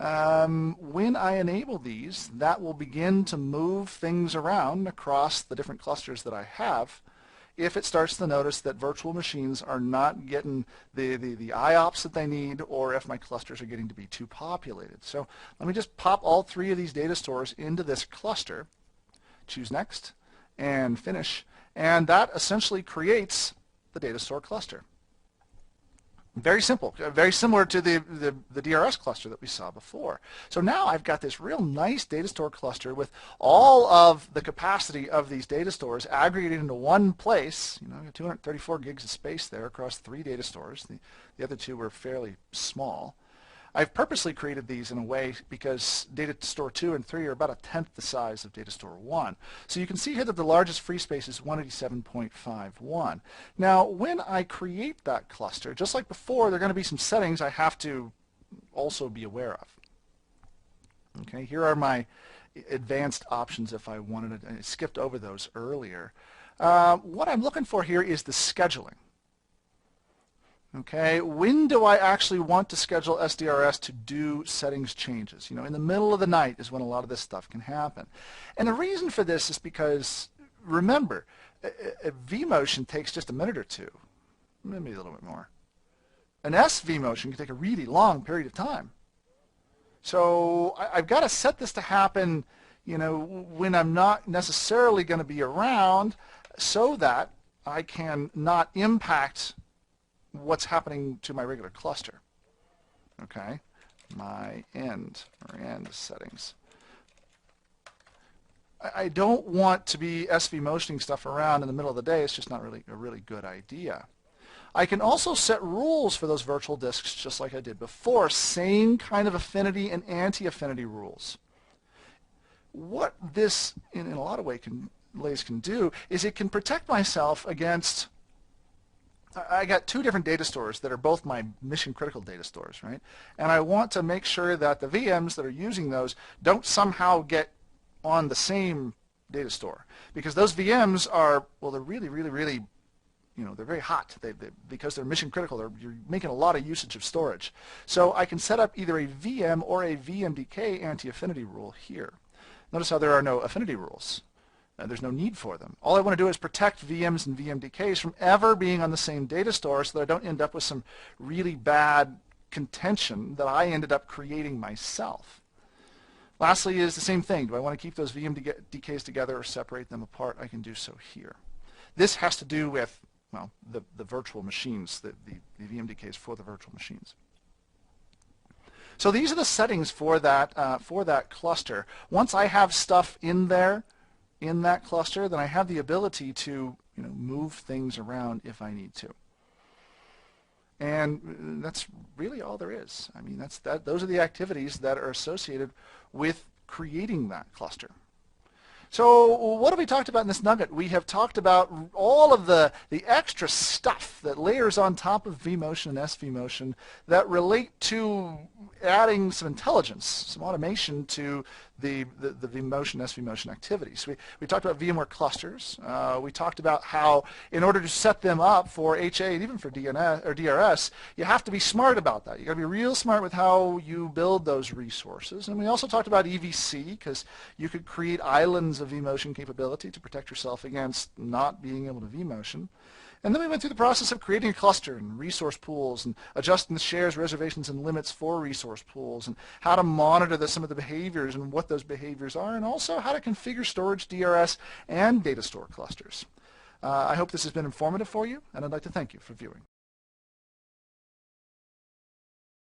When I enable these, that will begin to move things around across the different clusters that I have if it starts to notice that virtual machines are not getting the IOPS that they need, or if my clusters are getting to be too populated. So let me just pop all three of these data stores into this cluster, choose Next, and Finish, and that essentially creates the data store cluster. Very simple, very similar to the DRS cluster that we saw before. So now I've got this real nice data store cluster with all of the capacity of these data stores aggregated into one place. I've got 234 gigs of space there across 3 data stores. The other 2 were fairly small. I've purposely created these in a way because data store 2 and 3 are about 1/10 the size of data store 1. So you can see here that the largest free space is 187.51. Now when I create that cluster, just like before, there are going to be some settings I have to also be aware of. Okay, here are my advanced options if I wanted to. I skipped over those earlier. What I'm looking for here is the scheduling. Okay, when do I actually want to schedule SDRS to do settings changes? In the middle of the night is when a lot of this stuff can happen. And the reason for this is because, remember, a vMotion takes just a minute or two, maybe a little bit more. An SVMotion can take a really long period of time. So I've got to set this to happen, when I'm not necessarily going to be around, so that I can not impact what's happening to my regular cluster. Okay, my end settings. I don't want to be SV motioning stuff around in the middle of the day. It's just not really a really good idea. I can also set rules for those virtual disks just like I did before, same kind of affinity and anti-affinity rules. What this, in a lot of ways can do is it can protect myself against, I got 2 different data stores that are both my mission critical data stores, right? And I want to make sure that the VMs that are using those don't somehow get on the same data store, because those VMs are, well, they're really, they're very hot. Because they're mission critical, you're making a lot of usage of storage. So I can set up either a VM or a VMDK anti-affinity rule here. Notice how there are no affinity rules. There's no need for them. All I want to do is protect VMs and VMDKs from ever being on the same data store so that I don't end up with some really bad contention that I ended up creating myself. Lastly is the same thing. Do I want to keep those VMDKs together or separate them apart? I can do so here. This has to do with, well, the virtual machines, the VMDKs for the virtual machines. So these are the settings for that cluster. Once I have stuff in there, in that cluster, then I have the ability to move things around if I need to. And that's really all there is. I mean, those are the activities that are associated with creating that cluster. So what have we talked about in this nugget? We have talked about all of the extra stuff that layers on top of vMotion and SVMotion that relate to adding some intelligence, some automation to the vMotion, SVMotion activities. We talked about VMware clusters. We talked about how in order to set them up for HA and even for DNS or DRS, you have to be smart about that. You got to be real smart with how you build those resources. And we also talked about EVC, because you could create islands of vMotion capability to protect yourself against not being able to vMotion. And then we went through the process of creating a cluster and resource pools and adjusting the shares, reservations, and limits for resource pools, and how to monitor some of the behaviors and what those behaviors are, and also how to configure storage, DRS, and data store clusters. I hope this has been informative for you, and I'd like to thank you for viewing.